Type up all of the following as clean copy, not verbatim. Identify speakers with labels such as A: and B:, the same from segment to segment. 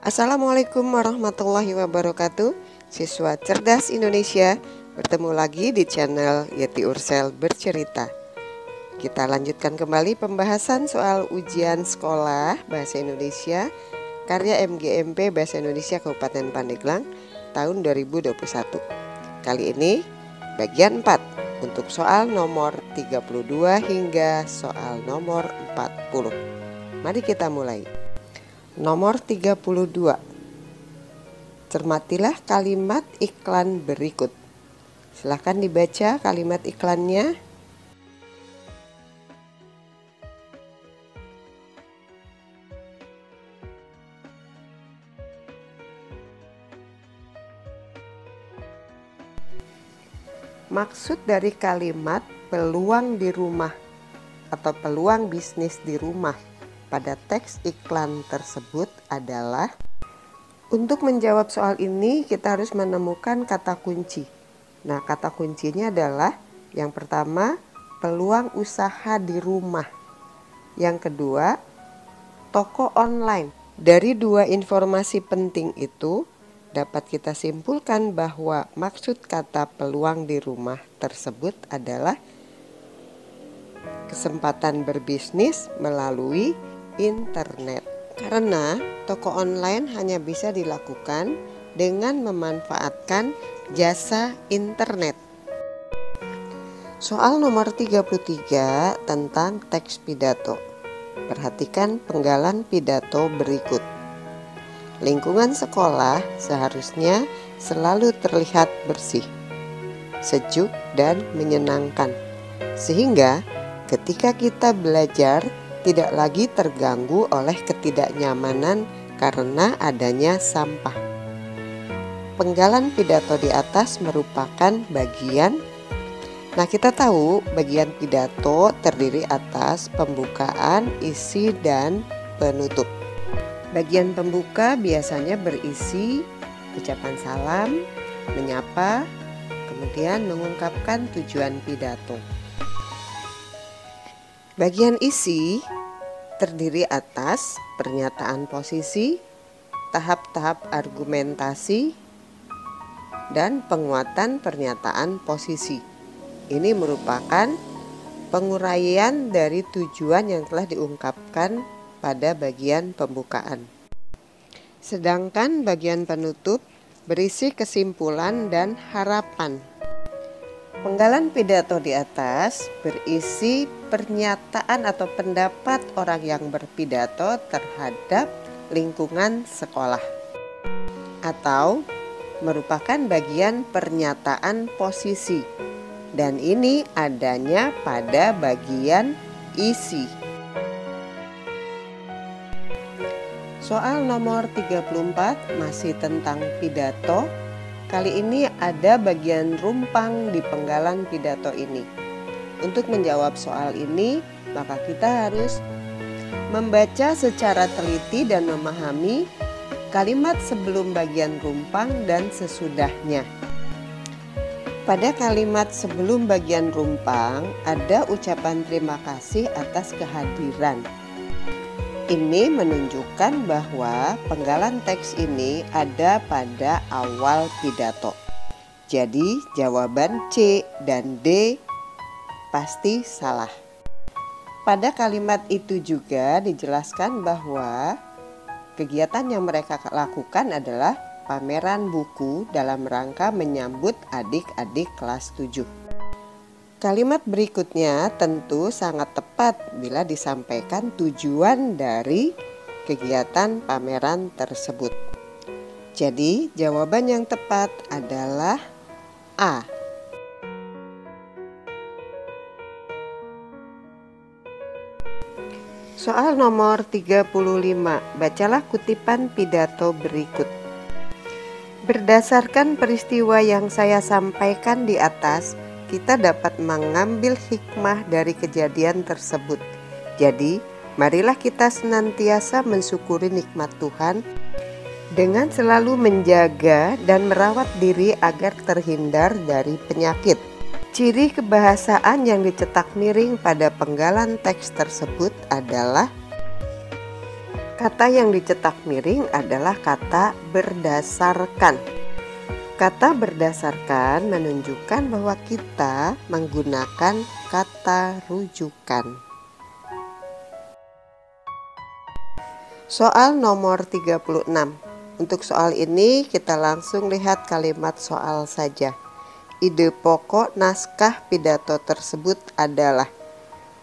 A: Assalamualaikum warahmatullahi wabarakatuh. Siswa cerdas Indonesia, bertemu lagi di channel Yeti Ursel Bercerita. Kita lanjutkan kembali pembahasan soal ujian sekolah Bahasa Indonesia karya MGMP Bahasa Indonesia Kabupaten Pandeglang tahun 2021. Kali ini bagian 4 untuk soal nomor 32 hingga soal nomor 40. Mari kita mulai. Nomor 32. Cermatilah kalimat iklan berikut. Silahkan dibaca kalimat iklannya. Maksud dari kalimat peluang di rumah atau peluang bisnis di rumah pada teks iklan tersebut adalah, untuk menjawab soal ini kita harus menemukan kata kunci. Nah, kata kuncinya adalah yang pertama, peluang usaha di rumah. Yang kedua, toko online. Dari dua informasi penting itu dapat kita simpulkan bahwa maksud kata peluang di rumah tersebut adalah kesempatan berbisnis melalui internet. Karena toko online hanya bisa dilakukan dengan memanfaatkan jasa internet. Soal nomor 33 tentang teks pidato. Perhatikan penggalan pidato berikut. Lingkungan sekolah seharusnya selalu terlihat bersih, sejuk dan menyenangkan, sehingga ketika kita belajar tidak lagi terganggu oleh ketidaknyamanan karena adanya sampah. Penggalan pidato di atas merupakan bagian. Nah, kita tahu bagian pidato terdiri atas pembukaan, isi, dan penutup. Bagian pembuka biasanya berisi ucapan salam, menyapa, kemudian mengungkapkan tujuan pidato. Bagian isi terdiri atas pernyataan posisi, tahap-tahap argumentasi, dan penguatan pernyataan posisi. Ini merupakan penguraian dari tujuan yang telah diungkapkan pada bagian pembukaan. Sedangkan bagian penutup berisi kesimpulan dan harapan. Penggalan pidato di atas berisi pernyataan atau pendapat orang yang berpidato terhadap lingkungan sekolah, atau merupakan bagian pernyataan posisi, dan ini adanya pada bagian isi. Soal nomor 34 masih tentang pidato. Kali ini ada bagian rumpang di penggalan pidato ini. Untuk menjawab soal ini, maka kita harus membaca secara teliti dan memahami kalimat sebelum bagian rumpang dan sesudahnya. Pada kalimat sebelum bagian rumpang ada ucapan terima kasih atas kehadiran. Ini menunjukkan bahwa penggalan teks ini ada pada awal pidato. Jadi jawaban C dan D pasti salah. Pada kalimat itu juga dijelaskan bahwa kegiatan yang mereka lakukan adalah pameran buku dalam rangka menyambut adik-adik kelas 7. Kalimat berikutnya tentu sangat tepat bila disampaikan tujuan dari kegiatan pameran tersebut. Jadi, jawaban yang tepat adalah A. Soal nomor 35, bacalah kutipan pidato berikut. Berdasarkan peristiwa yang saya sampaikan di atas, kita dapat mengambil hikmah dari kejadian tersebut. Jadi, marilah kita senantiasa mensyukuri nikmat Tuhan dengan selalu menjaga dan merawat diri agar terhindar dari penyakit. Ciri kebahasaan yang dicetak miring pada penggalan teks tersebut adalah Kata yang dicetak miring adalah kata berdasarkan. Kata berdasarkan menunjukkan bahwa kita menggunakan kata rujukan. Soal nomor 36. Untuk soal ini kita langsung lihat kalimat soal saja. Ide pokok naskah pidato tersebut adalah.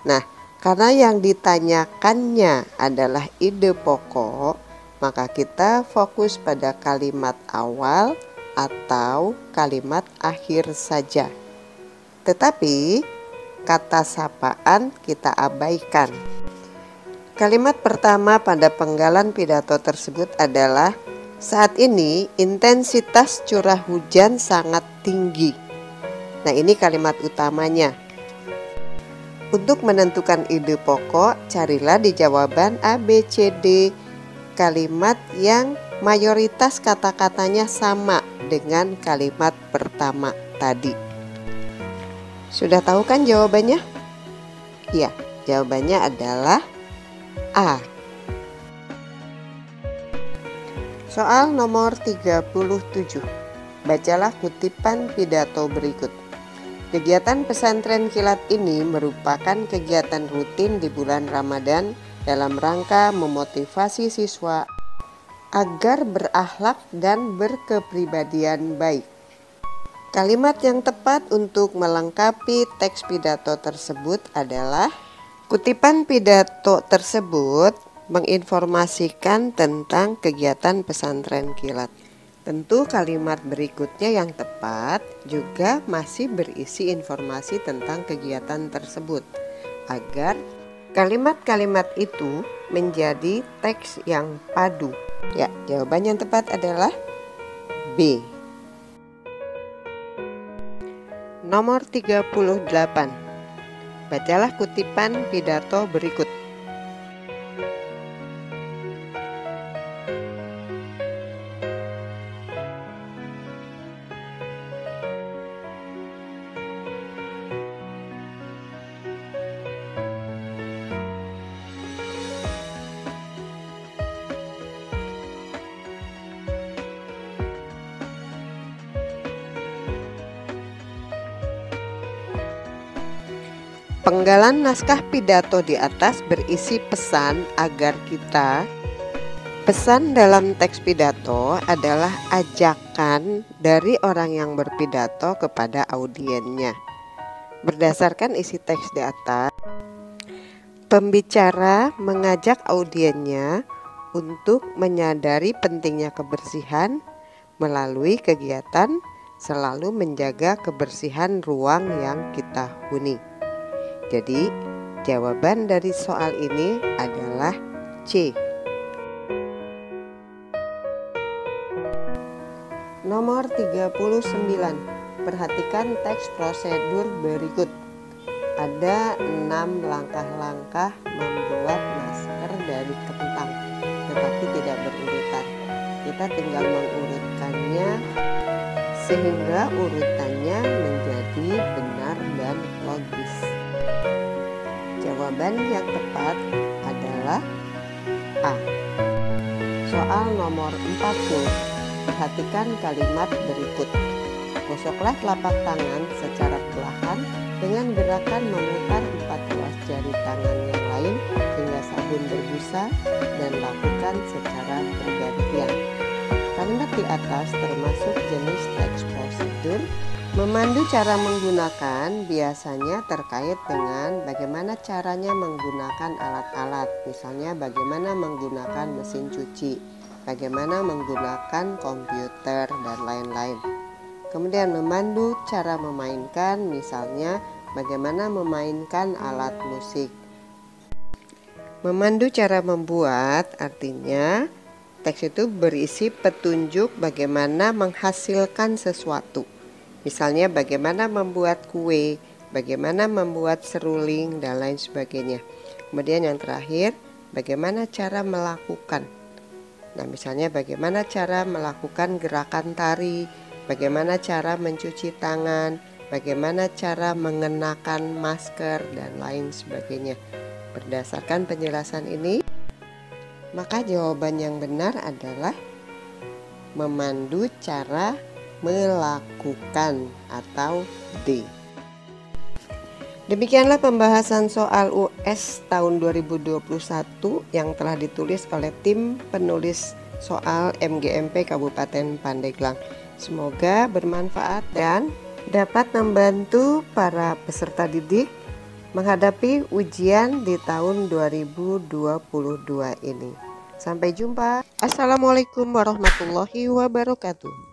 A: Nah, karena yang ditanyakannya adalah ide pokok, maka kita fokus pada kalimat awal atau kalimat akhir saja. Tetapi kata sapaan kita abaikan. Kalimat pertama pada penggalan pidato tersebut adalah, saat ini intensitas curah hujan sangat tinggi. Nah, ini kalimat utamanya. Untuk menentukan ide pokok, carilah di jawaban A, B, C, D kalimat yang mayoritas kata-katanya sama dengan kalimat pertama tadi. Sudah tahu kan jawabannya? Ya, jawabannya adalah A. Soal nomor 37. Bacalah kutipan pidato berikut. Kegiatan pesantren kilat ini merupakan kegiatan rutin di bulan Ramadan dalam rangka memotivasi siswa agar berakhlak dan berkepribadian baik. Kalimat yang tepat untuk melengkapi teks pidato tersebut adalah, kutipan pidato tersebut menginformasikan tentang kegiatan pesantren kilat. Tentu kalimat berikutnya yang tepat juga masih berisi informasi tentang kegiatan tersebut, agar kalimat-kalimat itu menjadi teks yang padu. Ya, jawaban yang tepat adalah B. Nomor 38. Bacalah kutipan pidato berikut. Penggalan naskah pidato di atas berisi pesan agar kita. Pesan dalam teks pidato adalah ajakan dari orang yang berpidato kepada audiennya. Berdasarkan isi teks di atas, pembicara mengajak audiennya untuk menyadari pentingnya kebersihan melalui kegiatan selalu menjaga kebersihan ruang yang kita huni. Jadi, jawaban dari soal ini adalah C. Nomor 39. Perhatikan teks prosedur berikut. Ada 6 langkah-langkah membuat masker dari kentang, tetapi tidak berurutan. Kita tinggal mengurutkannya sehingga urutannya menjadi benar dan logis. Jawaban yang tepat adalah A. Soal nomor 40. Perhatikan kalimat berikut. Gosoklah telapak tangan secara perlahan dengan gerakan memutar 4 ruas jari tangan yang lain hingga sabun berbusa dan lakukan secara bergantian. Kalimat di atas termasuk jenis teks prosedur. Memandu cara menggunakan biasanya terkait dengan bagaimana caranya menggunakan alat-alat, misalnya bagaimana menggunakan mesin cuci, bagaimana menggunakan komputer, dan lain-lain. Kemudian memandu cara memainkan, misalnya bagaimana memainkan alat musik. Memandu cara membuat artinya teks itu berisi petunjuk bagaimana menghasilkan sesuatu. Misalnya bagaimana membuat kue, bagaimana membuat seruling, dan lain sebagainya. Kemudian yang terakhir, bagaimana cara melakukan. Nah, misalnya bagaimana cara melakukan gerakan tari, bagaimana cara mencuci tangan, bagaimana cara mengenakan masker, dan lain sebagainya. Berdasarkan penjelasan ini, Maka jawaban yang benar adalah memandu cara melakukan atau D. Demikianlah pembahasan soal US tahun 2021 yang telah ditulis oleh tim penulis soal MGMP Kabupaten Pandeglang. Semoga bermanfaat dan dapat membantu para peserta didik menghadapi ujian di tahun 2022 ini. Sampai jumpa. Assalamualaikum warahmatullahi wabarakatuh.